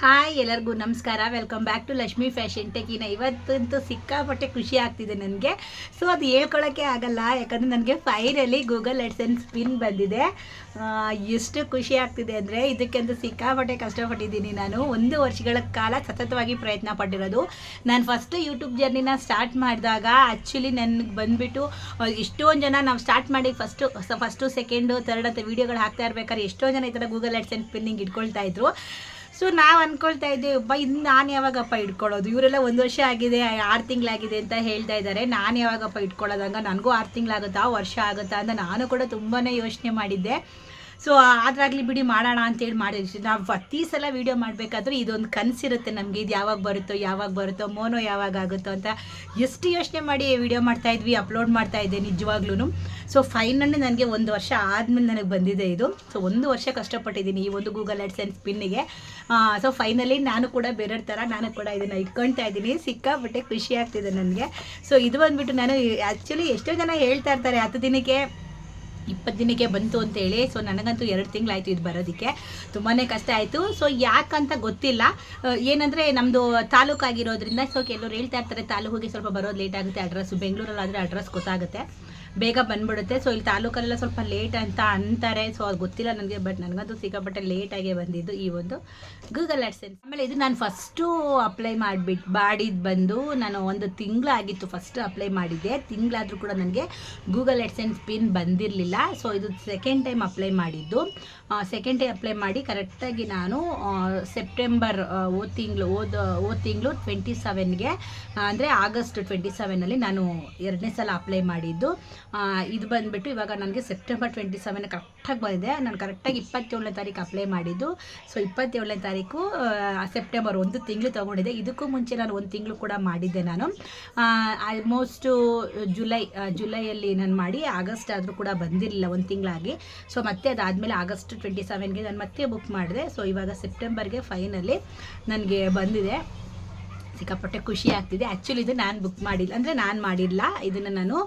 Hi ಎಲ್ಲರಿಗೂ ನಮಸ್ಕಾರ. Welcome back to Lakshmi fashion ಟೆಕಿನ. ಇವತ್ತಂತೂ ಸಿಕ್ಕಾಪಟ್ಟೆ ಖುಷಿ ಆಗ್ತಿದೆ ನನಗೆ. ಸೊ ಅದು ಹೇಳ್ಕೊಳ್ಳೋಕ್ಕೆ ಆಗಲ್ಲ, ಯಾಕಂದರೆ ನನಗೆ ಫೈನಲಿ ಗೂಗಲ್ ಅಡ್ಸೆನ್ಸ್ ಪಿನ್ ಬಂದಿದೆ. ಎಷ್ಟು ಖುಷಿ ಆಗ್ತಿದೆ ಅಂದರೆ ಇದಕ್ಕೆಂದು ಸಿಕ್ಕಾಪಟ್ಟೆ ಕಷ್ಟಪಟ್ಟಿದ್ದೀನಿ. ನಾನು 1 ವರ್ಷಗಳ ಕಾಲ ಸತತವಾಗಿ ಪ್ರಯತ್ನ ಪಟ್ಟಿರೋದು. ನಾನು ಫಸ್ಟ್ ಯೂಟ್ಯೂಬ್ ಜರ್ನಿನ ಸ್ಟಾರ್ಟ್ ಮಾಡಿದಾಗ ಆ್ಯಕ್ಚುಲಿ ನನಗೆ ಬಂದುಬಿಟ್ಟು ಎಷ್ಟೊಂದು ಜನ ನಾವು ಸ್ಟಾರ್ಟ್ ಮಾಡಿ ಫಸ್ಟು ಸೆಕೆಂಡು ಥರ್ಡ್ ಅಂತ ವೀಡಿಯೋಗಳು ಹಾಕ್ತಾ ಇರ್ಬೇಕಾದ್ರೆ ಎಷ್ಟೊಂದು ಜನ ಈ ಥರ ಗೂಗಲ್ ಅಡ್ಸೆನ್ಸ್ ಪಿನ್ನಿಂಗ್ ಇಟ್ಕೊಳ್ತಾ ಇದ್ರು. ಸೊ ನಾವು ಅಂದ್ಕೊಳ್ತಾ ಇದ್ದೀವಿ, ಇನ್ನು ನಾನು ಯಾವಾಗಪ್ಪ ಇಟ್ಕೊಳ್ಳೋದು, ಇವರೆಲ್ಲ 1 ವರ್ಷ ಆಗಿದೆ 6 ತಿಂಗಳಾಗಿದೆ ಅಂತ ಹೇಳ್ತಾ ಇದ್ದಾರೆ, ನಾನು ಯಾವಾಗಪ್ಪ ಇಟ್ಕೊಳ್ಳೋದಂಗ, ನನಗೂ 6 ತಿಂಗಳಾಗುತ್ತಾ ವರ್ಷ ಆಗುತ್ತಾ ಅಂತ ನಾನು ಕೂಡ ತುಂಬಾ ಯೋಚನೆ ಮಾಡಿದ್ದೆ. ಸೊ ಅದಾಗಲಿ ಬಿಡಿ ಮಾಡೋಣ ಅಂತೇಳಿ ಮಾಡಿದ್ವಿ. ನಾವು ಪ್ರತಿ ಸಲ ವೀಡಿಯೋ ಮಾಡಬೇಕಾದ್ರೂ ಇದೊಂದು ಕನಸಿರುತ್ತೆ ನಮಗೆ, ಇದು ಯಾವಾಗ ಬರುತ್ತೋ ಮೋನೋ ಯಾವಾಗ ಆಗುತ್ತೋ ಅಂತ ಎಷ್ಟು ಯೋಚನೆ ಮಾಡಿ ವೀಡಿಯೋ ಮಾಡ್ತಾಯಿದ್ವಿ, ಅಪ್ಲೋಡ್ ಮಾಡ್ತಾಯಿದ್ದೆ ನಿಜವಾಗ್ಲೂ. ಸೊ ಫೈನಲಿ ನನಗೆ 1 ವರ್ಷ ಆದಮೇಲೆ ನನಗೆ ಬಂದಿದೆ ಇದು. ಸೊ 1 ವರ್ಷ ಕಷ್ಟಪಟ್ಟಿದ್ದೀನಿ ಈ ಒಂದು ಗೂಗಲ್ ಅಡ್ಸೆನ್ಸ್ ಪಿನ್ನಿಗೆ. ಸೊ ಫೈನಲಿ ನಾನು ಕೂಡ ಬೇರೆಯವ್ರ ಥರ ನಾನು ಕೂಡ ಇದನ್ನು ಇಟ್ಕೊಳ್ತಾ ಇದ್ದೀನಿ. ಸಿಕ್ಕಾಪಟ್ಟೆ ಖುಷಿ ಆಗ್ತಿದೆ ನನಗೆ. ಸೊ ಇದು ಬಂದುಬಿಟ್ಟು ನಾನು ಆ್ಯಕ್ಚುಲಿ ಎಷ್ಟೋ ಜನ ಹೇಳ್ತಾ ಇರ್ತಾರೆ 10 ದಿನಕ್ಕೆ 20 ದಿನಕ್ಕೆ ಬಂತು ಅಂತೇಳಿ. ಸೊ ನನಗಂತೂ 2 ತಿಂಗಳಾಯಿತು ಇದು ಬರೋದಕ್ಕೆ, ತುಂಬಾ ಕಷ್ಟ ಆಯಿತು. ಸೊ ಯಾಕಂತ ಗೊತ್ತಿಲ್ಲ, ಏನಂದರೆ ನಮ್ಮದು ತಾಲೂಕಾಗಿರೋದ್ರಿಂದ. ಸೊ ಕೆಲವರು ಹೇಳ್ತಾ ಇರ್ತಾರೆ ತಾಲೂಕಿಗೆ ಸ್ವಲ್ಪ ಬರೋದು ಲೇಟ್ ಆಗುತ್ತೆ, ಅಡ್ರೆಸ್ಸು ಬೆಂಗಳೂರಲ್ಲಾದರೆ ಅಡ್ರೆಸ್ ಗೊತ್ತಾಗುತ್ತೆ, ಬೇಗ ಬಂದ್ಬಿಡುತ್ತೆ. ಸೊ ಇಲ್ಲಿ ತಾಲೂಕಲ್ಲೆಲ್ಲ ಸ್ವಲ್ಪ ಲೇಟ್ ಅಂತ ಅಂತಾರೆ. ಸೊ ಅದು ಗೊತ್ತಿಲ್ಲ ನನಗೆ, ಬಟ್ ನನಗಂತೂ ಸಿಕ್ಕಾಪಟ್ಟೆ ಲೇಟಾಗೇ ಬಂದಿದ್ದು ಈ ಒಂದು ಗೂಗಲ್ ಅಡ್ಸೆನ್ಸ್. ಆಮೇಲೆ ಇದು ನಾನು ಫಸ್ಟು ಅಪ್ಲೈ ಮಾಡಿದ್ದು ಬಂದು ನಾನು 1 ತಿಂಗಳಾಗಿತ್ತು ಫಸ್ಟ್ ಅಪ್ಲೈ ಮಾಡಿದ್ದೆ. ತಿಂಗಳಾದರೂ ಕೂಡ ನನಗೆ ಗೂಗಲ್ ಅಡ್ಸೆನ್ಸ್ ಪಿನ್ ಬಂದಿರಲಿಲ್ಲ. ಸೊ ಇದು ಸೆಕೆಂಡ್ ಟೈಮ್ ಅಪ್ಲೈ ಮಾಡಿದ್ದು. ಸೆಕೆಂಡ್ ಟೈಮ್ ಅಪ್ಲೈ ಮಾಡಿ ಕರೆಕ್ಟಾಗಿ ನಾನು ಸೆಪ್ಟೆಂಬರ್ ಹೋದ ತಿಂಗಳು 27ಗೆ ಅಂದರೆ ಆಗಸ್ಟ್ 27ನಲ್ಲಿ ನಾನು 2ನೇ ಸಲ ಅಪ್ಲೈ ಮಾಡಿದ್ದು. ಇದು ಬಂದುಬಿಟ್ಟು ಇವಾಗ ನನಗೆ ಸೆಪ್ಟೆಂಬರ್ 27 ಕರೆಕ್ಟಾಗಿ ಬಂದಿದೆ. ನಾನು ಕರೆಕ್ಟಾಗಿ 27ನೇ ತಾರೀಕು ಅಪ್ಲೈ ಮಾಡಿದ್ದು. ಸೊ 27ನೇ ತಾರೀಕು ಸೆಪ್ಟೆಂಬರ್ 1 ತಿಂಗಳು ತೊಗೊಂಡಿದ್ದೆ. ಇದಕ್ಕೂ ಮುಂಚೆ ನಾನು 1 ತಿಂಗಳು ಕೂಡ ಮಾಡಿದ್ದೆ. ನಾನು ಆಲ್ಮೋಸ್ಟು ಜುಲೈಯಲ್ಲಿ ನಾನು ಮಾಡಿ ಆಗಸ್ಟ್ ಆದರೂ ಕೂಡ ಬಂದಿರಲಿಲ್ಲ 1 ತಿಂಗಳಾಗಿ. ಸೊ ಮತ್ತೆ ಅದಾದಮೇಲೆ ಆಗಸ್ಟ್ 27ಗೆ ನಾನು ಮತ್ತೆ ಬುಕ್ ಮಾಡಿದೆ. ಸೊ ಇವಾಗ ಸೆಪ್ಟೆಂಬರ್ಗೆ ಫೈನಲಿ ನನಗೆ ಬಂದಿದೆ. ಸಿಕ್ಕಾಪಟ್ಟೆ ಖುಷಿ ಆಗ್ತಿದೆ. ಆ್ಯಕ್ಚುಲಿ ಇದು ನಾನು ಬುಕ್ ಮಾಡಿಲ್ಲ, ಅಂದರೆ ನಾನು ಮಾಡಿಲ್ಲ, ಇದನ್ನು ನಾನು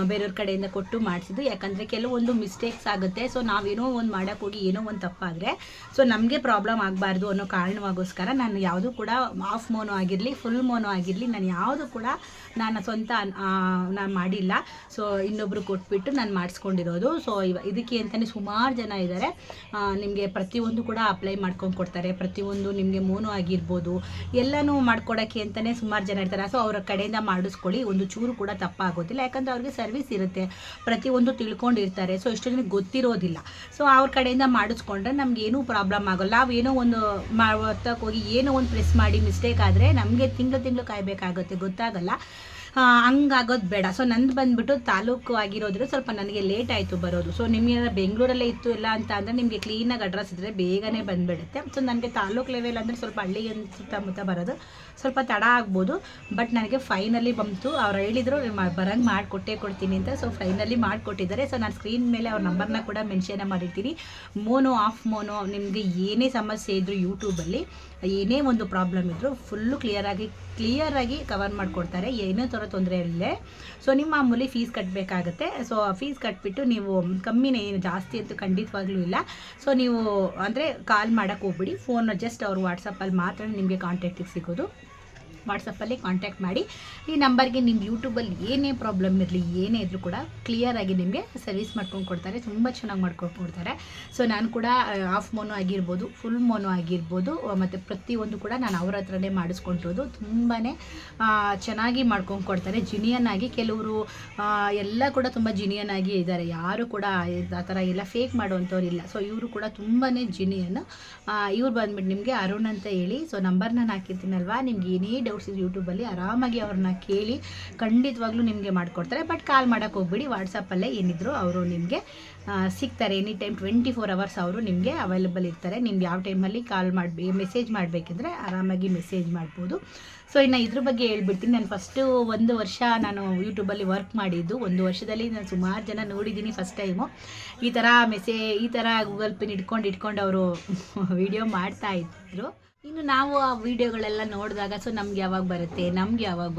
ಬೇರೆಯವ್ರ ಕಡೆಯಿಂದ ಕೊಟ್ಟು ಮಾಡಿಸಿದ್ದು. ಯಾಕಂದರೆ ಕೆಲವೊಂದು ಮಿಸ್ಟೇಕ್ಸ್ ಆಗುತ್ತೆ. ಸೊ ನಾವೇನೋ ಒಂದು ಮಾಡೋಕ್ಕೆ ಹೋಗಿ ಏನೋ ಒಂದು ತಪ್ಪಾದರೆ ಸೊ ನಮಗೆ ಪ್ರಾಬ್ಲಮ್ ಆಗಬಾರ್ದು ಅನ್ನೋ ಕಾರಣವಾಗೋಸ್ಕರ ನಾನು ಯಾವುದೂ ಕೂಡ ಆಫ್ ಮೋನೋ ಆಗಿರಲಿ ಫುಲ್ ಮೋನೋ ಆಗಿರಲಿ ನಾನು ಯಾವುದು ಕೂಡ ನಾನು ಸ್ವಂತ ನಾನು ಮಾಡಿಲ್ಲ. ಸೊ ಇನ್ನೊಬ್ಬರು ಕೊಟ್ಬಿಟ್ಟು ನಾನು ಮಾಡಿಸ್ಕೊಂಡಿರೋದು. ಸೊ ಇದಕ್ಕೆ ಅಂತಲೇ ಸುಮಾರು ಜನ ಇದ್ದಾರೆ. ನಿಮಗೆ ಪ್ರತಿಯೊಂದು ಕೂಡ ಅಪ್ಲೈ ಮಾಡ್ಕೊಂಡು ಕೊಡ್ತಾರೆ. ಪ್ರತಿಯೊಂದು ನಿಮಗೆ ಮೋನೋ ಆಗಿರ್ಬೋದು ಎಲ್ಲನೂ ಮಾಡ್ಕೊಡೋಕ್ಕೆ ಅಂತಲೇ ಸುಮಾರು ಜನ ಇರ್ತಾರೆ. ಸೊ ಅವರ ಕಡೆಯಿಂದ ಮಾಡಿಸ್ಕೊಳ್ಳಿ, ಒಂದು ಚೂರು ಕೂಡ ತಪ್ಪಾಗೋದಿಲ್ಲ. ಯಾಕಂದರೆ ಅವ್ರಿಗೆ ಸರ್ವಿಸ್ ಇರುತ್ತೆ, ಪ್ರತಿಯೊಂದು ತಿಳ್ಕೊಂಡಿರ್ತಾರೆ. ಸೊ ಇಷ್ಟು ಜನಕ್ಕೆ ಗೊತ್ತಿರೋದಿಲ್ಲ. ಸೊ ಅವ್ರ ಕಡೆಯಿಂದ ಮಾಡಿಸ್ಕೊಂಡ್ರೆ ನಮಗೇನೂ ಪ್ರಾಬ್ಲಮ್ ಆಗೋಲ್ಲ. ನಾವೇನೋ ಒಂದು ಹೊತ್ತಕ್ಕೆ ಹೋಗಿ ಏನೋ ಒಂದು ಪ್ರೆಸ್ ಮಾಡಿ ಮಿಸ್ಟೇಕ್ ಆದರೆ ನಮಗೆ ತಿಂಗಳು ಕಾಯಬೇಕಾಗುತ್ತೆ, ಗೊತ್ತಾಗಲ್ಲ. ಹಂಗಾಗೋದು ಬೇಡ. ಸೊ ನಂದು ಬಂದುಬಿಟ್ಟು ತಾಲೂಕು ಆಗಿರೋದ್ರೆ ಸ್ವಲ್ಪ ನನಗೆ ಲೇಟ್ ಆಯಿತು ಬರೋದು. ಸೊ ನಿಮಗೆ ಬೆಂಗಳೂರಲ್ಲೇ ಇತ್ತು ಎಲ್ಲ ಅಂತ ಅಂದರೆ ನಿಮಗೆ ಕ್ಲೀನಾಗಿ ಅಡ್ರೆಸ್ ಇದ್ದರೆ ಬೇಗನೆ ಬಂದುಬಿಡುತ್ತೆ. ಸೊ ನನಗೆ ತಾಲೂಕು ಲೆವೆಲ್ ಅಂದರೆ ಸ್ವಲ್ಪ ಹಳ್ಳಿ ಸುತ್ತಮುತ್ತ ಬರೋದು ಸ್ವಲ್ಪ ತಡ ಆಗ್ಬೋದು. ಬಟ್ ನನಗೆ ಫೈನಲಿ ಬಂತು. ಅವ್ರು ಹೇಳಿದರು ಬರಂಗೆ ಕೊಡ್ತೀನಿ ಅಂತ. ಸೊ ಫೈನಲಿ ಮಾಡಿಕೊಟ್ಟಿದ್ದಾರೆ. ಸೊ ನಾನು ಸ್ಕ್ರೀನ್ ಮೇಲೆ ಅವ್ರ ನಂಬರ್ನ ಕೂಡ ಮೆನ್ಷನ್ ಮಾಡಿರ್ತೀನಿ. ಮೋನೋ ಆಫ್ ಮೋನೋ ನಿಮಗೆ ಏನೇ ಸಮಸ್ಯೆ ಇದ್ದರೂ ಯೂಟ್ಯೂಬಲ್ಲಿ ಏನೇ ಒಂದು ಪ್ರಾಬ್ಲಮ್ ಇದ್ದರೂ ಫುಲ್ಲು ಕ್ಲಿಯರಾಗಿ ಕವರ್ ಮಾಡಿಕೊಡ್ತಾರೆ, ಏನೋ ಥರ ತೊಂದರೆ ಇಲ್ಲೇ. ಸೊ ನಿಮ್ಮ ಮಾಮೂಲಿ ಫೀಸ್ ಕಟ್ಟಬೇಕಾಗತ್ತೆ. ಸೊ ಫೀಸ್ ಕಟ್ಬಿಟ್ಟು ನೀವು ಕಮ್ಮಿನೇ, ಏನು ಜಾಸ್ತಿ ಅಂತೂ ಖಂಡಿತವಾಗ್ಲೂ ಇಲ್ಲ. ಸೊ ನೀವು ಅಂದರೆ ಕಾಲ್ ಮಾಡೋಕ್ಕೆ ಹೋಗ್ಬಿಡಿ, ಫೋನ್ ಜಸ್ಟ್ ಅವ್ರು ವಾಟ್ಸಪ್ಪಲ್ಲಿ ಮಾತ್ರ ನಿಮಗೆ ಕಾಂಟ್ಯಾಕ್ಟಿಗೆ ಸಿಗೋದು. ವಾಟ್ಸಪ್ಪಲ್ಲಿ ಕಾಂಟ್ಯಾಕ್ಟ್ ಮಾಡಿ ಈ ನಂಬರ್ಗೆ ನಿಮ್ಮ ಯೂಟ್ಯೂಬಲ್ಲಿ ಏನೇ ಪ್ರಾಬ್ಲಮ್ ಇರಲಿ ಏನೇ ಇದ್ದರೂ ಕೂಡ ಕ್ಲಿಯರಾಗಿ ನಿಮಗೆ ಸರ್ವಿಸ್ ಮಾಡ್ಕೊಂಡು ಕೊಡ್ತಾರೆ, ತುಂಬ ಚೆನ್ನಾಗಿ ಮಾಡ್ಕೊಂಡು ಕೊಡ್ತಾರೆ. ಸೊ ನಾನು ಕೂಡ ಆಫ್ ಮೋನೋ ಆಗಿರ್ಬೋದು ಫುಲ್ ಮೋನೋ ಆಗಿರ್ಬೋದು ಮತ್ತು ಪ್ರತಿಯೊಂದು ಕೂಡ ನಾನು ಅವ್ರ ಹತ್ರನೇ ಮಾಡಿಸ್ಕೊಂಡಿರೋದು. ತುಂಬಾ ಚೆನ್ನಾಗಿ ಮಾಡ್ಕೊಂಡು ಕೊಡ್ತಾರೆ, ಜಿನಿಯನ್ ಆಗಿ. ಕೆಲವರು ಎಲ್ಲ ಕೂಡ ತುಂಬ ಜಿನಿಯನ್ ಆಗಿ ಇದ್ದಾರೆ, ಯಾರು ಕೂಡ ಆ ಥರ ಎಲ್ಲ ಫೇಕ್ ಮಾಡುವಂಥವ್ರು ಇಲ್ಲ. ಸೊ ಇವರು ಕೂಡ ತುಂಬಾ ಜಿನಿಯನ್. ಇವ್ರು ಬಂದ್ಬಿಟ್ಟು ನಿಮಗೆ ಅರುಣ್ ಅಂತ ಹೇಳಿ. ಸೊ ನಂಬರ್ ನಾನು ಹಾಕಿರ್ತೀನಲ್ವಾ, ನಿಮ್ಗೆ ಏನೇ ಡೌಟ್ಸ್ ಇದೆ ಯೂಟ್ಯೂಬಲ್ಲಿ ಆರಾಮಾಗಿ ಅವ್ರನ್ನ ಕೇಳಿ ಖಂಡಿತವಾಗ್ಲೂ ನಿಮಗೆ ಮಾಡಿಕೊಡ್ತಾರೆ. ಬಟ್ ಕಾಲ್ ಮಾಡೋಕ್ಕೆ ಹೋಗ್ಬಿಡಿ, ವಾಟ್ಸಪ್ಪಲ್ಲೇ ಏನಿದ್ರು ಅವರು ನಿಮಗೆ ಸಿಗ್ತಾರೆ. ಎನಿ ಟೈಮ್ 24 hours ಅವರು ನಿಮಗೆ ಅವೈಲೇಬಲ್ ಇರ್ತಾರೆ. ನಿಮ್ಗೆ ಯಾವ ಟೈಮಲ್ಲಿ ಮೆಸೇಜ್ ಮಾಡಬೇಕಿದ್ರೆ ಆರಾಮಾಗಿ ಮೆಸೇಜ್ ಮಾಡ್ಬೋದು. ಸೊ ಇನ್ನು ಇದ್ರ ಬಗ್ಗೆ ಹೇಳ್ಬಿಡ್ತೀನಿ. ನಾನು ಫಸ್ಟು 1 ವರ್ಷ ನಾನು ಯೂಟ್ಯೂಬಲ್ಲಿ ವರ್ಕ್ ಮಾಡಿದ್ದು. 1 ವರ್ಷದಲ್ಲಿ ನಾನು ಸುಮಾರು ಜನ ನೋಡಿದ್ದೀನಿ. ಫಸ್ಟ್ ಟೈಮು ಈ ಥರ ಗೂಗಲ್ ಪಿನ್ ಇಟ್ಕೊಂಡು ಅವರು ವೀಡಿಯೋ ಮಾಡ್ತಾಯಿದ್ರು. ಇನ್ನು ನಾವು ಆ ವಿಡಿಯೋಗಳೆಲ್ಲ ನೋಡಿದಾಗ ಸೊ ನಮ್ಗೆ ಯಾವಾಗ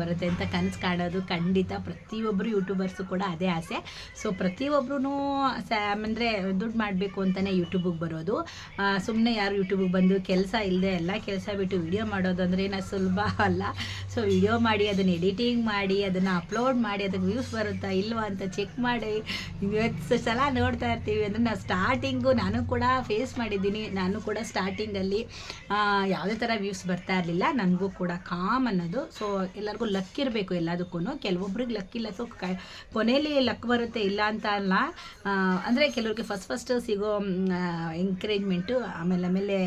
ಬರುತ್ತೆ ಅಂತ ಕನಸು ಕಾಣೋದು ಖಂಡಿತ ಪ್ರತಿಯೊಬ್ಬರು ಯೂಟ್ಯೂಬರ್ಸು ಕೂಡ ಅದೇ ಆಸೆ. ಸೊ ಪ್ರತಿಯೊಬ್ಬರೂ ಅಂದರೆ ದುಡ್ಡು ಮಾಡಬೇಕು ಅಂತಲೇ ಯೂಟ್ಯೂಬಿಗೆ ಬರೋದು. ಸುಮ್ಮನೆ ಯಾರು ಯೂಟ್ಯೂಬಿಗೆ ಬಂದು ಕೆಲಸ ಇಲ್ಲದೆ ಎಲ್ಲ ಕೆಲಸ ಬಿಟ್ಟು ವಿಡಿಯೋ ಮಾಡೋದು ಅಂದರೆ ಏನೋ ಸುಲಭ ಅಲ್ಲ. ಸೊ ವಿಡಿಯೋ ಮಾಡಿ ಅದನ್ನು ಎಡಿಟಿಂಗ್ ಮಾಡಿ ಅದನ್ನು ಅಪ್ಲೋಡ್ ಮಾಡಿ ಅದಕ್ಕೆ ವ್ಯೂಸ್ ಬರುತ್ತಾ ಇಲ್ವಾ ಅಂತ ಚೆಕ್ ಮಾಡಿ ಇವತ್ತು ಸಲ ನೋಡ್ತಾ ಇರ್ತೀವಿ. ಅಂದರೆ ನಾವು ಸ್ಟಾರ್ಟಿಂಗು ನಾನು ಕೂಡ ಫೇಸ್ ಮಾಡಿದ್ದೀನಿ. ನಾನು ಕೂಡ ಸ್ಟಾರ್ಟಿಂಗಲ್ಲಿ ಯಾವುದೇ ಥರ ವ್ಯೂಸ್ ಬರ್ತಾ ಇರಲಿಲ್ಲ. ನನಗೂ ಕೂಡ ಕಾಮನ್ ಅದು. ಸೊ ಎಲ್ಲರಿಗೂ ಲಕ್ ಇರಬೇಕು ಎಲ್ಲದಕ್ಕೂ. ಕೆಲವೊಬ್ರಿಗೆ ಲಕ್ ಇಲ್ಲ. ಸೊ ಕೊನೆಯಲ್ಲಿ ಲಕ್ ಬರುತ್ತೆ ಇಲ್ಲ ಅಂತ ಅಲ್ಲ. ಅಂದರೆ ಕೆಲವ್ರಿಗೆ ಫಸ್ಟ್ ಸಿಗೋ ಎಂಕರೇಜ್ಮೆಂಟು ಆಮೇಲೆ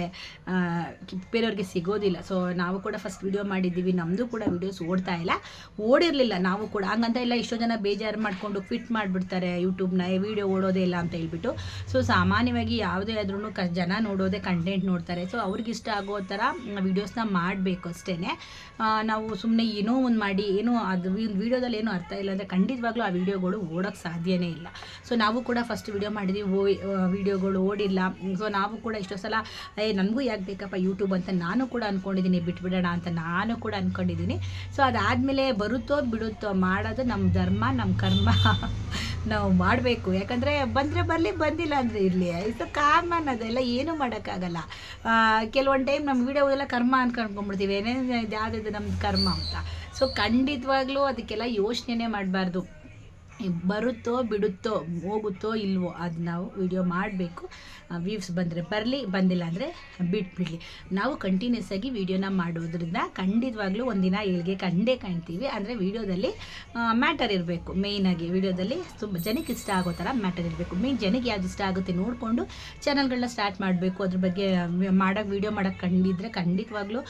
ಬೇರೆಯವ್ರಿಗೆ ಸಿಗೋದಿಲ್ಲ. ಸೊ ನಾವು ಕೂಡ ಫಸ್ಟ್ ವಿಡಿಯೋ ಮಾಡಿದ್ದೀವಿ, ನಮ್ಮದು ಕೂಡ ವಿಡಿಯೋಸ್ ಓಡಿರಲಿಲ್ಲ ನಾವು ಕೂಡ. ಹಂಗಂತ ಇಲ್ಲ ಎಷ್ಟೋ ಜನ ಬೇಜಾರು ಮಾಡಿಕೊಂಡು ಕ್ವಿಟ್ ಮಾಡಿಬಿಡ್ತಾರೆ ಯೂಟ್ಯೂಬ್ನ, ವಿಡಿಯೋ ಓಡೋದೇ ಇಲ್ಲ ಅಂತ ಹೇಳ್ಬಿಟ್ಟು. ಸೊ ಸಾಮಾನ್ಯವಾಗಿ ಯಾವುದೇ ಆದ್ರೂ ಜನ ನೋಡೋದೇ ಕಂಟೆಂಟ್ ನೋಡ್ತಾರೆ. ಸೊ ಅವ್ರಿಗೆ ಇಷ್ಟ ಆಗೋ ಥರ ವೀಡಿಯೋಸ್ನ ಮಾಡಬೇಕು ಅಷ್ಟೇ. ನಾವು ಸುಮ್ಮನೆ ಏನೋ ಒಂದು ಮಾಡಿ ಏನೋ ಅದು ವೀಡಿಯೋದಲ್ಲಿ ಏನೋ ಅರ್ಥ ಇಲ್ಲ ಅಂದರೆ ಖಂಡಿತವಾಗ್ಲೂ ಆ ವೀಡಿಯೋಗಳು ಓಡೋಕ್ಕೆ ಸಾಧ್ಯನೇ ಇಲ್ಲ. ಸೊ ನಾವು ಕೂಡ ಫಸ್ಟ್ ವಿಡಿಯೋ ಮಾಡಿದ್ವಿ, ವೀಡಿಯೋಗಳು ಓಡಿಲ್ಲ. ಸೊ ನಾವು ಕೂಡ ಎಷ್ಟೋ ಸಲ ನನಗೂ ಯಾಕೆ ಬೇಕಪ್ಪ ಯೂಟ್ಯೂಬ್ ಅಂತ ನಾನು ಕೂಡ ಅಂದ್ಕೊಂಡಿದ್ದೀನಿ, ಬಿಟ್ಬಿಡೋಣ ಅಂತ ನಾನು ಕೂಡ ಅಂದ್ಕೊಂಡಿದ್ದೀನಿ. ಸೊ ಅದಾದಮೇಲೆ ಬರುತ್ತೋ ಬಿಡುತ್ತೋ ಮಾಡೋದು ನಮ್ಮ ಧರ್ಮ, ನಮ್ಮ ಕರ್ಮ. ನಾವು ಮಾಡಬೇಕು. ಯಾಕಂದರೆ ಬಂದರೆ ಬರಲಿ, ಬಂದಿಲ್ಲ ಅಂದರೆ ಇರಲಿ. ಇದು ಕಾಮನ್, ಅದೆಲ್ಲ ಏನೂ ಮಾಡೋಕ್ಕಾಗಲ್ಲ. ಕೆಲವೊಂದು ಟೈಮ್ ನಮ್ಮ ವೀಡಿಯೋ ಎಲ್ಲ ಕರ್ಮ ಅನ್ಕೊಂಡ್ಬಿಡ್ತೀವಿ, ಏನೇನು ಯಾವುದಿದೆ ನಮ್ಮದು ಕರ್ಮ ಅಂತ. ಸೊ ಖಂಡಿತವಾಗ್ಲೂ ಅದಕ್ಕೆಲ್ಲ ಯೋಚನೆ ಮಾಡಬಾರ್ದು. ಬರುತ್ತೋ ಬಿಡುತ್ತೋ ಹೋಗುತ್ತೋ ಇಲ್ವೋ ಅದು ನಾವು ವಿಡಿಯೋ ಮಾಡಬೇಕು. ವ್ಯೂಸ್ ಬಂದರೆ ಬರಲಿ, ಬಂದಿಲ್ಲ ಅಂದರೆ ಬಿಟ್ಬಿಡಲಿ. ನಾವು ಕಂಟಿನ್ಯೂಸ್ ಆಗಿ ವೀಡಿಯೋನ ಮಾಡೋದ್ರಿಂದ ಖಂಡಿತವಾಗ್ಲೂ ಒಂದಿನ ಏಳಿಗೆ ಕಾಣ್ತೀವಿ. ಅಂದರೆ ವೀಡಿಯೋದಲ್ಲಿ ಮ್ಯಾಟರ್ ಇರಬೇಕು. ಮೇಯ್ನಾಗಿ ವೀಡಿಯೋದಲ್ಲಿ ತುಂಬ ಜನಕ್ಕೆ ಇಷ್ಟ ಆಗೋ ಥರ ಮ್ಯಾಟರ್ ಇರಬೇಕು. ಮೇಯ್ನ್ ಜನಕ್ಕೆ ಯಾವ್ದು ಇಷ್ಟ ಆಗುತ್ತೆ ನೋಡಿಕೊಂಡು ಚಾನಲ್ಗಳನ್ನ ಸ್ಟಾರ್ಟ್ ಮಾಡಬೇಕು. ಅದ್ರ ಬಗ್ಗೆ ವೀಡಿಯೋ ಮಾಡೋಕ್ಕೆ ಕಂಡಿದ್ರೆ ಖಂಡಿತವಾಗ್ಲೂ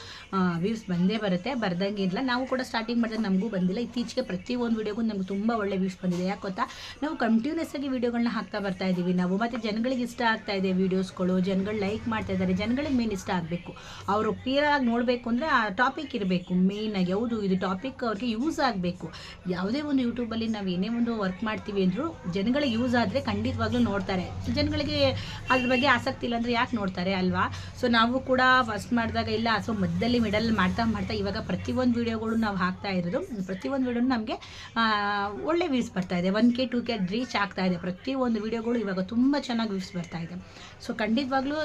ವ್ಯೂಸ್ ಬಂದೇ ಬರುತ್ತೆ, ಬರ್ದಂಗೆ ಇಲ್ಲ. ನಾವು ಕೂಡ ಸ್ಟಾರ್ಟಿಂಗ್ ಮಾಡಿದ್ರೆ ನಮಗೂ ಬಂದಿಲ್ಲ. ಇತ್ತೀಚೆಗೆ ಪ್ರತಿಯೊಂದು ವೀಡಿಯೋಗೂ ನಮ್ಗೆ ತುಂಬ ಒಳ್ಳೆ ವ್ಯೂಸ್ ಬಂದಿದೆ. ಯಾಕೆ ಗೊತ್ತಾ, ನಾವು ಕಂಟಿನ್ಯೂಸ್ ಆಗಿ ವೀಡಿಯೋಗಳನ್ನ ಹಾಕ್ತಾ ಬರ್ತಾ ಇದ್ದೀವಿ ನಾವು. ಮತ್ತು ಜನಗಳಿಗೆ ಇಷ್ಟ ಆಗ್ತಾ ಇದೆ ವೀಡಿಯೋಸ್ಗಳು, ಜನಗಳು ಲೈಕ್ ಮಾಡ್ತಾ ಇದ್ದಾರೆ. ಜನಗಳಿಗೆ ಮೇನ್ ಇಷ್ಟ ಆಗಬೇಕು. ಅವರು ಕ್ಲಿಯರಾಗಿ ನೋಡಬೇಕು ಅಂದರೆ ಆ ಟಾಪಿಕ್ ಇರಬೇಕು ಮೇಯ್ನಾಗಿ. ಯಾವುದು ಇದು ಟಾಪಿಕ್ ಅವ್ರಿಗೆ ಯೂಸ್ ಆಗಬೇಕು. ಯಾವುದೇ ಒಂದು ಯೂಟ್ಯೂಬಲ್ಲಿ ನಾವು ಏನೇ ಒಂದು ವರ್ಕ್ ಮಾಡ್ತೀವಿ ಅಂದರೂ ಜನಗಳಿಗೆ ಯೂಸ್ ಆದರೆ ಖಂಡಿತವಾಗ್ಲೂ ನೋಡ್ತಾರೆ. ಜನಗಳಿಗೆ ಅದ್ರ ಬಗ್ಗೆ ಆಸಕ್ತಿ ಇಲ್ಲ ಅಂದರೆ ಯಾಕೆ ನೋಡ್ತಾರೆ ಅಲ್ವಾ. ಸೊ ನಾವು ಕೂಡ ಫಸ್ಟ್ ಮಾಡಿದಾಗ ಇಲ್ಲ, ಸೊ ಮಧ್ಯದಲ್ಲಿ ಮಿಡಲ್ ಮಾಡ್ತಾ ಇವಾಗ ಪ್ರತಿಯೊಂದು ವೀಡಿಯೋಗಳು ನಾವು ಹಾಕ್ತಾ ಇರೋದು, ಪ್ರತಿಯೊಂದು ವೀಡಿಯೋನು ನಮಗೆ ಒಳ್ಳೆ ವ್ಯೂಸ್ ಬರ್ತಾ ಇದೆ. 1K 2K ರೀಚ್ ಆಗ್ತಾ ಇದೆ. ಪ್ರತಿಯೊಂದು ವೀಡಿಯೋಗಳು ಇವಾಗ ತುಂಬ ಚೆನ್ನಾಗಿ ವ್ಯೂಸ್ ಬರ್ತಾ ಇದೆ. ಸೊ ಖಂಡಿತವಾಗ್ಲೂ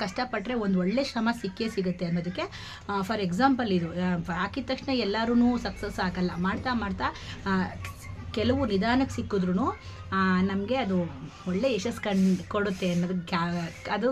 ಕಷ್ಟಪಟ್ಟರೆ ಒಂದು ಒಳ್ಳೆ ಶ್ರಮ ಸಿಗುತ್ತೆ ಅನ್ನೋದಕ್ಕೆ ಫಾರ್ ಎಕ್ಸಾಂಪಲ್ ಇದು. ಹಾಕಿದ ತಕ್ಷಣ ಎಲ್ಲರೂ ಸಕ್ಸಸ್ ಆಗಲ್ಲ. ಮಾಡ್ತಾ ಕೆಲವು ನಿಧಾನಕ್ಕೆ ಸಿಕ್ಕಿದ್ರೂ ನಮಗೆ ಅದು ಒಳ್ಳೆ ಯಶಸ್ಸು ಕೊಡುತ್ತೆ ಅನ್ನೋದು ಅದು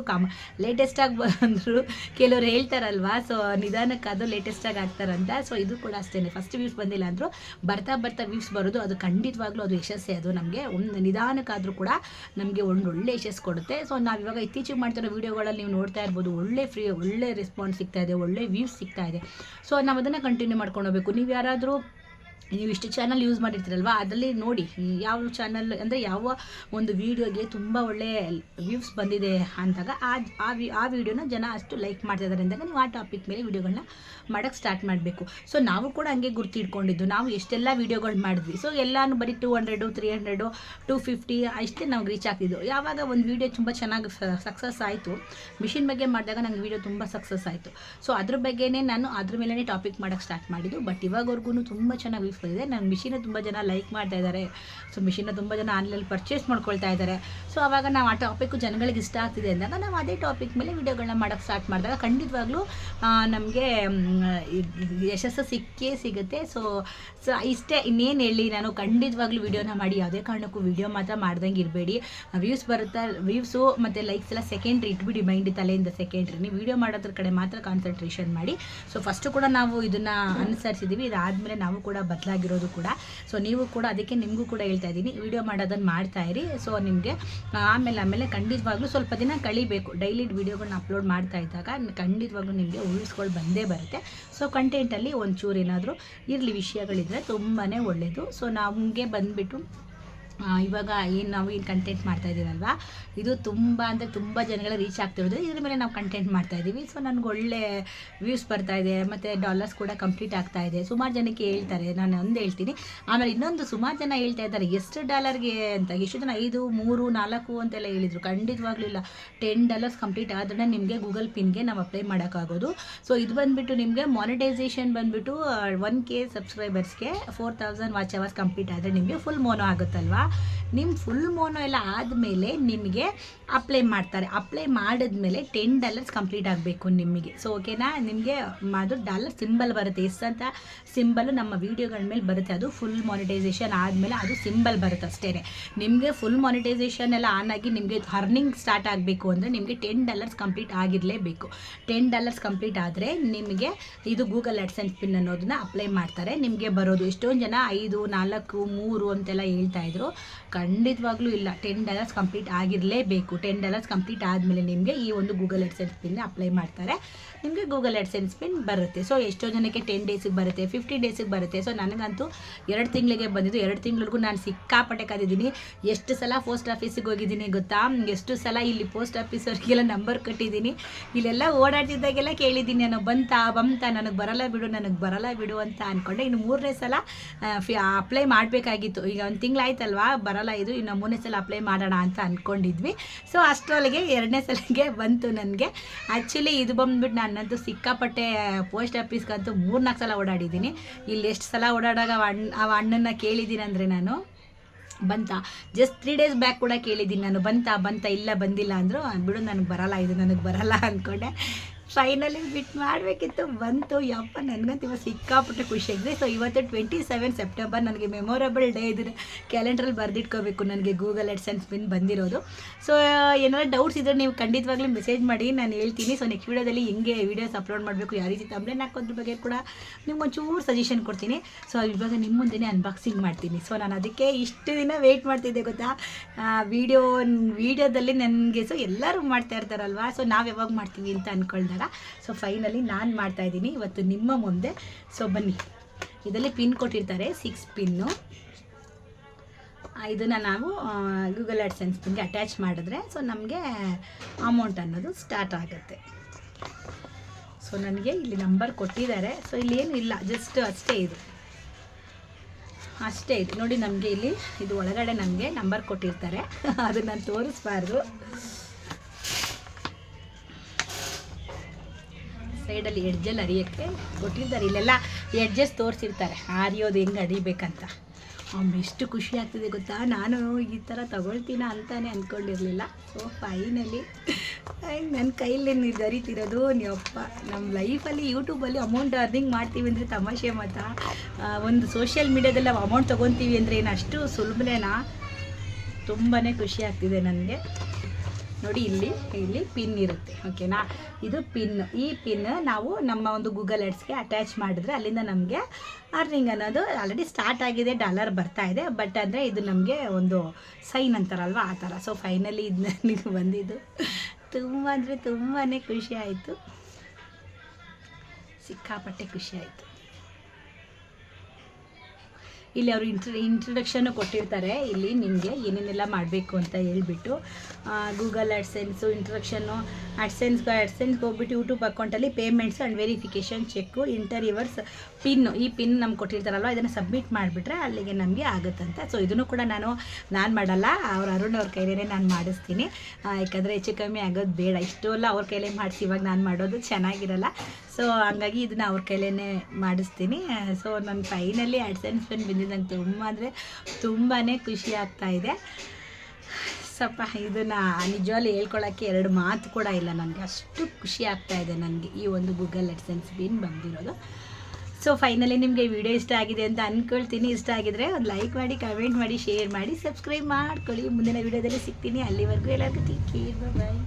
ಲೇಟೆಸ್ಟಾಗಿ ಬಂದರು ಕೆಲವ್ರು ಹೇಳ್ತಾರಲ್ವ. ಸೊ ನಿಧಾನಕ್ಕೆ ಅದು ಲೇಟೆಸ್ಟಾಗಿ ಆಗ್ತಾರಂತ. ಸೊ ಇದು ಕೂಡ ಅಷ್ಟೇ, ಫಸ್ಟ್ ವ್ಯೂಸ್ ಬಂದಿಲ್ಲ ಅಂದರೂ ಬರ್ತಾ ವ್ಯೂಸ್ ಬರೋದು ಅದು ಖಂಡಿತವಾಗ್ಲೂ ಅದು ಯಶಸ್ಸೇ. ಅದು ನಮಗೆ ಒಂದು ನಿಧಾನಕ್ಕಾದರೂ ಕೂಡ ನಮಗೆ ಒಳ್ಳೆ ಯಶಸ್ಸು ಕೊಡುತ್ತೆ. ಸೊ ನಾವಿವಾಗ ಇತ್ತೀಚೆಗೆ ಮಾಡ್ತಿರೋ ವೀಡಿಯೋಗಳಲ್ಲಿ ನೀವು ನೋಡ್ತಾ ಇರ್ಬೋದು, ಒಳ್ಳೆ ರೆಸ್ಪಾನ್ಸ್ ಸಿಗ್ತಾ ಇದೆ, ಒಳ್ಳೆ ವ್ಯೂಸ್ ಸಿಗ್ತಾ ಇದೆ. ಸೊ ನಾವು ಅದನ್ನು ಕಂಟಿನ್ಯೂ ಮಾಡ್ಕೊಂಡು ಹೋಗಬೇಕು. ನೀವು ಯಾರಾದರೂ ನೀವು ಇಷ್ಟು ಚಾನಲ್ ಯೂಸ್ ಮಾಡಿರ್ತೀರಲ್ವ, ಅದರಲ್ಲಿ ನೋಡಿ ಯಾವ ಚಾನಲ್ ಅಂದರೆ ಯಾವ ಒಂದು ವೀಡಿಯೋಗೆ ತುಂಬ ಒಳ್ಳೆ ವ್ಯೂಸ್ ಬಂದಿದೆ ಅಂದಾಗ ಆ ವಿಡಿಯೋನ ಜನ ಅಷ್ಟು ಲೈಕ್ ಮಾಡ್ತಿದ್ದಾರೆ ಅಂದಾಗ ನೀವು ಆ ಟಾಪಿಕ್ ಮೇಲೆ ವೀಡಿಯೋಗಳನ್ನ ಮಾಡೋಕ್ಕೆ ಸ್ಟಾರ್ಟ್ ಮಾಡಬೇಕು. ಸೊ ನಾವು ಕೂಡ ಹಂಗೆ ಗುರ್ತಿಟ್ಕೊಂಡಿದ್ದು. ನಾವು ಎಷ್ಟೆಲ್ಲ ವೀಡಿಯೋಗಳು ಮಾಡಿದ್ವಿ. ಸೊ ಎಲ್ಲನೂ ಬರೀ 200 300 250 ಅಷ್ಟೇ ನಾವು ರೀಚ್ ಆಗ್ತಿದ್ದು. ಯಾವಾಗ ಒಂದು ವೀಡಿಯೋ ತುಂಬ ಚೆನ್ನಾಗಿ ಸಕ್ಸಸ್ ಆಯಿತು, ಮಿಷಿನ್ ಬಗ್ಗೆ ಮಾಡಿದಾಗ ನಂಗೆ ವೀಡಿಯೋ ತುಂಬ ಸಕ್ಸಸ್ ಆಯಿತು. ಸೊ ಅದ್ರ ಬಗ್ಗೆನೇ ನಾನು ಅದ್ರ ಮೇಲೇ ಟಾಪಿಕ್ ಮಾಡೋಕ್ಕೆ ಸ್ಟಾರ್ಟ್ ಮಾಡಿದ್ದು. ಬಟ್ ಇವಾಗವರೆಗೂ ತುಂಬ ಚೆನ್ನಾಗಿ ವ್ಯೂಸ್ ಬಂದಿದೆ. ನನ್ನ ಮಿಷಿನ ತುಂಬ ಜನ ಲೈಕ್ ಮಾಡ್ತಾ ಇದ್ದಾರೆ. ಸೊ ಮಿಷಿನ ತುಂಬ ಜನ ಆನ್ಲೈನ್ ಪರ್ಚೇಸ್ ಮಾಡ್ಕೊಳ್ತಾ ಇದ್ದಾರೆ. ಸೊ ಆವಾಗ ನಾವು ಆ ಟಾಪಿಕ್ಕು ಜನಗಳಿಗೆ ಇಷ್ಟ ಆಗ್ತಿದೆ ಅಂದಾಗ ನಾವು ಅದೇ ಟಾಪಿಕ್ ಮೇಲೆ ವೀಡಿಯೋಗಳನ್ನ ಮಾಡೋಕ್ಕೆ ಸ್ಟಾರ್ಟ್ ಮಾಡಿದಾಗ ಖಂಡಿತವಾಗ್ಲೂ ನಮಗೆ ಯಶಸ್ಸು ಸಿಗುತ್ತೆ. ಸೊ ಇಷ್ಟೇ, ಇನ್ನೇನು ಹೇಳಿ ನಾನು. ಖಂಡಿತವಾಗ್ಲೂ ವೀಡಿಯೋನ ಮಾಡಿ, ಯಾವುದೇ ಕಾರಣಕ್ಕೂ ವೀಡಿಯೋ ಮಾತ್ರ ಮಾಡ್ದಂಗೆ ಇರಬೇಡಿ. ವ್ಯೂಸ್ ಬರುತ್ತಾ, ವ್ಯೂಸು ಮತ್ತು ಲೈಕ್ಸ್ ಎಲ್ಲ ಸೆಕೆಂಡ್ರಿ ಇಟ್ಬಿಡಿ, ಮೈಂಡ್ ತಲೆಯಿಂದ ಸೆಕೆಂಡ್ರಿ. ನೀವು ವೀಡಿಯೋ ಮಾಡೋದ್ರ ಕಡೆ ಮಾತ್ರ ಕಾನ್ಸಂಟ್ರೇಷನ್ ಮಾಡಿ. ಸೊ ಫಸ್ಟು ಕೂಡ ನಾವು ಇದನ್ನು ಅನುಸರಿಸಿದ್ದೀವಿ. ಇದಾದಮೇಲೆ ನಾವು ಕೂಡ ಬದಲಾಗಿರೋದು ಕೂಡ. ಸೊ ನೀವು ಕೂಡ ಅದಕ್ಕೆ ನಿಮಗೂ ಕೂಡ ಹೇಳ್ತಾ ಇದ್ದೀನಿ, ವೀಡಿಯೋ ಮಾಡೋದನ್ನು ಮಾಡ್ತಾಯಿರಿ. ಸೊ ನಿಮಗೆ ಆಮೇಲೆ ಖಂಡಿತವಾಗ್ಲೂ ಸ್ವಲ್ಪ ದಿನ ಕಳಿಬೇಕು. ಡೈಲಿ ವೀಡಿಯೋಗಳನ್ನ ಅಪ್ಲೋಡ್ ಮಾಡ್ತಾ ಇದ್ದಾಗ ಖಂಡಿತವಾಗ್ಲೂ ನಿಮಗೆ ವ್ಯೂಸ್ಗಳು ಬಂದೇ ಬರುತ್ತೆ. ಸೊ ಕಂಟೆಂಟಲ್ಲಿ ಒಂಚೂರು ಏನಾದರೂ ಇರಲಿ ವಿಷಯಗಳಿದ್ರೆ ತುಂಬಾ ಒಳ್ಳೆಯದು. ಸೊ ನಮಗೆ ಬಂದುಬಿಟ್ಟು ಇವಾಗ ನಾವು ಏನು ಕಂಟೆಂಟ್ ಮಾಡ್ತಾಯಿದ್ದೀವಲ್ವ, ಇದು ತುಂಬ ಅಂದರೆ ತುಂಬ ಜನಗಳ ರೀಚ್ ಆಗ್ತಿರೋದು. ಇದ್ರ ಮೇಲೆ ನಾವು ಕಂಟೆಂಟ್ ಮಾಡ್ತಾಯಿದ್ದೀವಿ. ಸೊ ನನಗೆ ಒಳ್ಳೆ ವ್ಯೂಸ್ ಬರ್ತಾಯಿದೆ, ಮತ್ತು ಡಾಲರ್ಸ್ ಕೂಡ ಕಂಪ್ಲೀಟ್ ಆಗ್ತಾಯಿದೆ. ಸುಮಾರು ಜನಕ್ಕೆ ಹೇಳ್ತಾರೆ, ನಾನು ಒಂದು ಹೇಳ್ತೀನಿ, ಆಮೇಲೆ ಇನ್ನೊಂದು ಸುಮಾರು ಜನ ಹೇಳ್ತಾ ಇದ್ದಾರೆ ಎಷ್ಟು ಡಾಲರ್ಗೆ ಅಂತ. ಎಷ್ಟು ಜನ 5, 3, 4 ಅಂತೆಲ್ಲ ಹೇಳಿದರು. ಖಂಡಿತವಾಗ್ಲೂ ಇಲ್ಲ, $10 ಕಂಪ್ಲೀಟ್ ಆದ್ರೆ ನಿಮಗೆ ಗೂಗಲ್ ಪಿನ್ಗೆ ನಾವು ಅಪ್ಲೈ ಮಾಡೋಕ್ಕಾಗೋದು. ಸೊ ಇದು ಬಂದುಬಿಟ್ಟು ನಿಮಗೆ ಮಾನಿಟೈಸೇಷನ್ ಬಂದುಬಿಟ್ಟು 1K ಸಬ್ಸ್ಕ್ರೈಬರ್ಸ್ಗೆ 4000 ವಾಚ್ ಅವರ್ಸ್ ಕಂಪ್ಲೀಟ್ ಆದರೆ ನಿಮಗೆ ಫುಲ್ ಮೋನೋ ಆಗುತ್ತಲ್ವಾ. ನಿಮ್ಮ ಫುಲ್ ಮೋನೋ ಎಲ್ಲ ಆದಮೇಲೆ ನಿಮಗೆ ಅಪ್ಲೈ ಮಾಡ್ತಾರೆ. ಅಪ್ಲೈ ಮಾಡಿದ್ಮೇಲೆ $10 ಕಂಪ್ಲೀಟ್ ಆಗಬೇಕು ನಿಮಗೆ. ಸೊ ಓಕೆನಾ, ನಿಮಗೆ ಅದು ಡಾಲರ್ ಸಿಂಬಲ್ ಬರುತ್ತೆ, ಎಸ್ ಅಂತ ಸಿಂಬಲು ನಮ್ಮ ವೀಡಿಯೋಗಳ ಮೇಲೆ ಬರುತ್ತೆ. ಅದು ಫುಲ್ ಮಾನಿಟೈಸೇಷನ್ ಆದಮೇಲೆ ಅದು ಸಿಂಬಲ್ ಬರುತ್ತೆ ಅಷ್ಟೇ. ನಿಮಗೆ ಫುಲ್ ಮಾನಿಟೈಸೇಷನ್ ಎಲ್ಲ ಆನ್ ಆಗಿ ನಿಮಗೆ ಅರ್ನಿಂಗ್ ಸ್ಟಾರ್ಟ್ ಆಗಬೇಕು ಅಂದರೆ ನಿಮಗೆ $10 ಕಂಪ್ಲೀಟ್ ಆಗಿರಲೇಬೇಕು. $10 ಕಂಪ್ಲೀಟ್ ಆದರೆ ನಿಮಗೆ ಇದು ಗೂಗಲ್ ಆಡ್ಸೆನ್ಸ್ ಪಿನ್ ಅನ್ನೋದನ್ನ ಅಪ್ಲೈ ಮಾಡ್ತಾರೆ. ನಿಮಗೆ ಬರೋದು ಎಷ್ಟೊಂದು ಜನ 5, 4, 3 ಅಂತೆಲ್ಲ ಹೇಳ್ತಾಯಿದ್ರು. ಖಂಡಿತವಾಗ್ಲೂ ಇಲ್ಲ, $10 ಕಂಪ್ಲೀಟ್ ಆಗಿರಲೇಬೇಕು. $10 ಕಂಪ್ಲೀಟ್ ಆದಮೇಲೆ ನಿಮಗೆ ಈ ಒಂದು ಗೂಗಲ್ ಆಡ್ಸೆನ್ಸ್ ಪಿನ್ ಅಪ್ಲೈ ಮಾಡ್ತಾರೆ. ನಿಮಗೆ ಗೂಗಲ್ ಆಡ್ಸೆನ್ಸ್ ಪಿನ್ ಬರುತ್ತೆ. ಸೊ ಎಷ್ಟೋ ಜನಕ್ಕೆ 10 ಡೇಸಿಗೆ ಬರುತ್ತೆ, 15 ಡೇಸಿಗೆ ಬರುತ್ತೆ. ಸೊ ನನಗಂತೂ 2 ತಿಂಗಳಿಗೆ ಬಂದಿದ್ದು. 2 ತಿಂಗಳಿಗೂ ನಾನು ಸಿಕ್ಕಾಪಟ್ಟೆ ಕಾದಿದ್ದೀನಿ. ಎಷ್ಟು ಸಲ ಪೋಸ್ಟ್ ಆಫೀಸಿಗೆ ಹೋಗಿದ್ದೀನಿ ಗೊತ್ತಾ, ಎಷ್ಟು ಸಲ ಇಲ್ಲಿ ಪೋಸ್ಟ್ ಆಫೀಸವ್ರಿಗೆಲ್ಲ ನಂಬರ್ ಕೊಟ್ಟಿದ್ದೀನಿ. ಇಲ್ಲೆಲ್ಲ ಓಡಾಡ್ತಿದ್ದಾಗೆಲ್ಲ ಕೇಳಿದ್ದೀನಿ, ನಾನು ಬಂತಾ ನನಗೆ ಬರಲ್ಲ ಬಿಡು ಅಂತ ಅಂದ್ಕೊಂಡೆ. ಇನ್ನು 3ನೇ ಸಲ ಅಪ್ಲೈ ಮಾಡಬೇಕಾಗಿತ್ತು. ಈಗ 1 ತಿಂಗಳಾಯ್ತಲ್ವಾ, ಬರಲ್ಲ ಇದು, ಇನ್ನು 3ನೇ ಸಲ ಅಪ್ಲೈ ಮಾಡೋಣ ಅಂತ ಅಂದ್ಕೊಂಡಿದ್ವಿ. ಸೊ ಅಷ್ಟರೊಳಗೆ 2ನೇ ಸಲಗೆ ಬಂತು ನನಗೆ. ಆ್ಯಕ್ಚುಲಿ ಇದು ಬಂದುಬಿಟ್ಟು ನಾನಂತೂ ಸಿಕ್ಕಾಪಟ್ಟೆ ಪೋಸ್ಟ್ ಆಫೀಸ್ಗಂತೂ 3-4 ಸಲ ಓಡಾಡಿದ್ದೀನಿ. ಇಲ್ಲಿ ಎಷ್ಟು ಸಲ ಓಡಾಡಾಗ ಆ ಅಣ್ಣನ ಕೇಳಿದ್ದೀನಿ ಅಂದರೆ ನಾನು ಬಂತಾ, ಜಸ್ಟ್ 3 ಡೇಸ್ ಬ್ಯಾಕ್ ಕೂಡ ಕೇಳಿದ್ದೀನಿ ನಾನು, ಬಂತಾ ಇಲ್ಲ ಬಂದಿಲ್ಲ ಅಂದರು. ಬಿಡು ನನಗೆ ಬರಲ್ಲ ಅಂದ್ಕೊಂಡೆ. ಫೈನಲಿ ಬಿಟ್ಟು ಮಾಡಬೇಕಿತ್ತು, ಬಂತು. ಯಪ್ಪ ನನಗಂತೂ ಇವಾಗ ಸಿಕ್ಕಾಪಟ್ಟೆ ಖುಷಿಯಾಗಿದೆ. ಸೊ ಇವತ್ತು 27 ಸೆಪ್ಟೆಂಬರ್ ನನಗೆ ಮೆಮೊರಬಲ್ ಡೇ. ಇದನ್ನು ಕ್ಯಾಲೆಂಡ್ರಲ್ಲಿ ಬರೆದಿಟ್ಕೋಬೇಕು ನನಗೆ ಗೂಗಲ್ ಆಡ್ಸೆನ್ಸ್ ಪಿನ್ ಬಂದಿರೋದು. ಸೊ ಏನಾದ್ರು ಡೌಟ್ಸ್ ಇದ್ದರೆ ನೀವು ಖಂಡಿತವಾಗ್ಲೂ ಮೆಸೇಜ್ ಮಾಡಿ, ನಾನು ಹೇಳ್ತೀನಿ. ಸೊ ನೆಕ್ಸ್ಟ್ ವೀಡಿಯೋದಲ್ಲಿ ಹೆಂಗೆ ವೀಡಿಯೋಸ್ ಅಪ್ಲೋಡ್ ಮಾಡಬೇಕು, ಯಾವ ರೀತಿ ತಮ್ನೇಲ್ ಹಾಕೋದ್ರ ಬಗ್ಗೆ ಕೂಡ ನಿಮ್ಗೆ ಒಂಚೂರು ಸಜೆಷನ್ ಕೊಡ್ತೀನಿ. ಸೊ ಇವಾಗ ನಿಮ್ಮ ಮುಂದೆನೇ ಅನ್ಬಾಕ್ಸಿಂಗ್ ಮಾಡ್ತೀನಿ. ಸೊ ನಾನು ಅದಕ್ಕೆ ಇಷ್ಟು ದಿನ ವೆಯ್ಟ್ ಮಾಡ್ತಿದ್ದೆ ಗೊತ್ತಾ, ವೀಡಿಯೋದಲ್ಲಿ ನನಗೆ. ಸೊ ಎಲ್ಲರೂ ಮಾಡ್ತಾ ಇರ್ತಾರಲ್ವಾ, ಸೊ ನಾವು ಯಾವಾಗ ಮಾಡ್ತೀವಿ ಅಂತ ಅಂದ್ಕೊಳ್ದಾಗ ಸೊ ಫೈನಲಿ ನಾನು ಮಾಡ್ತಾಯಿದ್ದೀನಿ ಇವತ್ತು ನಿಮ್ಮ ಮುಂದೆ. ಸೊ ಬನ್ನಿ, ಇದರಲ್ಲಿ ಪಿನ್ ಕೊಟ್ಟಿರ್ತಾರೆ, 6 ಪಿನ್ನು. ಇದನ್ನು ನಾವು ಗೂಗಲ್ ಆಡ್ಸೆನ್ಸ್ ಪಿನ್ಗೆ ಅಟ್ಯಾಚ್ ಮಾಡಿದ್ರೆ ಸೊ ನಮಗೆ ಅಮೌಂಟ್ ಅನ್ನೋದು ಸ್ಟಾರ್ಟ್ ಆಗುತ್ತೆ. ಸೊ ನನಗೆ ಇಲ್ಲಿ ನಂಬರ್ ಕೊಟ್ಟಿದ್ದಾರೆ. ಸೊ ಇಲ್ಲಿ ಏನು ಇಲ್ಲ, ಜಸ್ಟ್ ಅಷ್ಟೇ ಇದು ನೋಡಿ. ನಮಗೆ ಇಲ್ಲಿ ಇದು ಒಳಗಡೆ ನಮಗೆ ನಂಬರ್ ಕೊಟ್ಟಿರ್ತಾರೆ, ಅದು ನಾನು ತೋರಿಸ್ಬಾರ್ದು. ಸೈಡಲ್ಲಿ ಎಡ್ಜಲ್ಲಿ ಅರಿಯೋಕ್ಕೆ ಕೊಟ್ಟಿರ್ತಾರೆ. ಇಲ್ಲೆಲ್ಲ ಎಡ್ಜಸ್ ತೋರಿಸಿರ್ತಾರೆ ಅರಿಯೋದು ಹೆಂಗೆ ಅರಿಬೇಕಂತ. ಎಷ್ಟು ಖುಷಿ ಆಗ್ತಿದೆ ಗೊತ್ತಾ, ನಾನು ಈ ಥರ ತಗೊಳ್ತೀನ ಅಂತಾನೆ ಅಂದ್ಕೊಂಡಿರಲಿಲ್ಲ. ಸೊ ಫೈನಲಿ ನನ್ನ ಕೈಯಲ್ಲಿ ಇದು ಅರಿತಿರೋದು. ನೀವಪ್ಪ ನಮ್ಮ ಲೈಫಲ್ಲಿ ಯೂಟ್ಯೂಬಲ್ಲಿ ಅಮೌಂಟ್ ಅರ್ನಿಂಗ್ ಮಾಡ್ತೀವಿ ಅಂದರೆ ತಮಾಷೆ ಮಾತಾ. ಒಂದು ಸೋಷಿಯಲ್ ಮೀಡ್ಯಾದಲ್ಲಿ ನಾವು ಅಮೌಂಟ್ ತೊಗೊತೀವಿ ಅಂದರೆ ಏನು ಅಷ್ಟು ಸುಲಭನೇನಾ? ತುಂಬಾ ಖುಷಿ ಆಗ್ತಿದೆ ನನಗೆ. ನೋಡಿ ಇಲ್ಲಿ ಪಿನ್ ಇರುತ್ತೆ, ಓಕೆನಾ. ಇದು ಪಿನ್. ಈ ಪಿನ್ ನಾವು ನಮ್ಮ ಒಂದು ಗೂಗಲ್ ಆಡ್ಸ್ಗೆ ಅಟ್ಯಾಚ್ ಮಾಡಿದ್ರೆ ಅಲ್ಲಿಂದ ನಮಗೆ ಅರ್ನಿಂಗ್ ಅನ್ನೋದು ಆಲ್ರೆಡಿ ಸ್ಟಾರ್ಟ್ ಆಗಿದೆ, ಡಾಲರ್ ಬರ್ತಾ ಇದೆ. ಬಟ್ ಅಂದರೆ ಇದು ನಮಗೆ ಒಂದು ಸೈನ್ ಅಂತಾರಲ್ವ, ಆ ಥರ. ಸೊ ಫೈನಲಿ ಇದು ನನಗೆ ಬಂದಿದ್ದು ತುಂಬ ಅಂದರೆ ತುಂಬಾ ಖುಷಿ ಆಯಿತು, ಸಿಕ್ಕಾಪಟ್ಟೆ ಖುಷಿ ಆಯಿತು. ಇಲ್ಲಿ ಅವರು ಇಂಟ್ರಡಕ್ಷನ್ನು ಕೊಟ್ಟಿರ್ತಾರೆ. ಇಲ್ಲಿ ನಿಮಗೆ ಏನೇನೆಲ್ಲ ಮಾಡಬೇಕು ಅಂತ ಹೇಳ್ಬಿಟ್ಟು ಗೂಗಲ್ ಆಡ್ಸೆನ್ಸು ಇಂಟ್ರಡಕ್ಷನ್ನು, ಆಡ್ಸೆನ್ಸ್ಗೆ ಹೋಗ್ಬಿಟ್ಟು ಯೂಟ್ಯೂಬ್ ಅಕೌಂಟಲ್ಲಿ payments and verification cheque, inter yours pin. ಈ ಪಿನ್ ನಮ್ಗೆ ಕೊಟ್ಟಿರ್ತಾರಲ್ವ, ಇದನ್ನು ಸಬ್ಮಿಟ್ ಮಾಡಿಬಿಟ್ರೆ ಅಲ್ಲಿಗೆ ನಮಗೆ ಆಗುತ್ತಂತೆ. ಸೊ ಇದನ್ನು ಕೂಡ ನಾನು ಮಾಡಲ್ಲ, ಅರುಣ್ ಅವ್ರ ಕೈಲೇ ನಾನು ಮಾಡಿಸ್ತೀನಿ. ಯಾಕಂದರೆ ಹೆಚ್ಚು ಕಮ್ಮಿ ಆಗೋದು ಬೇಡ, ಇಷ್ಟೆಲ್ಲ ಅವ್ರ ಕೈಲೇ ಮಾಡಿಸಿ ಇವಾಗ ನಾನು ಮಾಡೋದು ಚೆನ್ನಾಗಿರಲ್ಲ. ಸೊ ಹಂಗಾಗಿ ಇದನ್ನು ಅವ್ರ ಕೈಲೇ ಮಾಡಿಸ್ತೀನಿ. ಸೊ ನನ್ನ ಫೈನಲಿ ಆಡ್ಸೆನ್ಸ್ ಪಿನ್ ಬಂದಿದ್ದು ನಂಗೆ ತುಂಬಾ ಖುಷಿ ಆಗ್ತಾಯಿದೆ. ಸ್ವಲ್ಪ ಇದನ್ನು ನಿಜವಾಗ್ಲೂ ಹೇಳ್ಕೊಳ್ಳೋಕ್ಕೆ 2 ಮಾತು ಕೂಡ ಇಲ್ಲ, ನನಗೆ ಅಷ್ಟು ಖುಷಿ ಆಗ್ತಾಯಿದೆ ನನಗೆ ಈ ಒಂದು ಗೂಗಲ್ ಆಡ್ಸೆನ್ಸ್ ಪಿನ್ ಬಂದಿರೋದು. ಸೊ ಫೈನಲಿ ನಿಮಗೆ ವಿಡಿಯೋ ಇಷ್ಟ ಆಗಿದೆ ಅಂತ ಅಂದ್ಕೊಳ್ತೀನಿ. ಇಷ್ಟ ಆಗಿದರೆ ಒಂದು ಲೈಕ್ ಮಾಡಿ, ಕಮೆಂಟ್ ಮಾಡಿ, ಶೇರ್ ಮಾಡಿ, ಸಬ್ಸ್ಕ್ರೈಬ್ ಮಾಡ್ಕೊಳ್ಳಿ. ಮುಂದಿನ ವಿಡಿಯೋದಲ್ಲಿ ಸಿಗ್ತೀನಿ. ಅಲ್ಲಿವರೆಗೂ ಎಲ್ಲರಿಗೂ ಟೇಕ್ ಕೇರ್, ಬಾಯ್.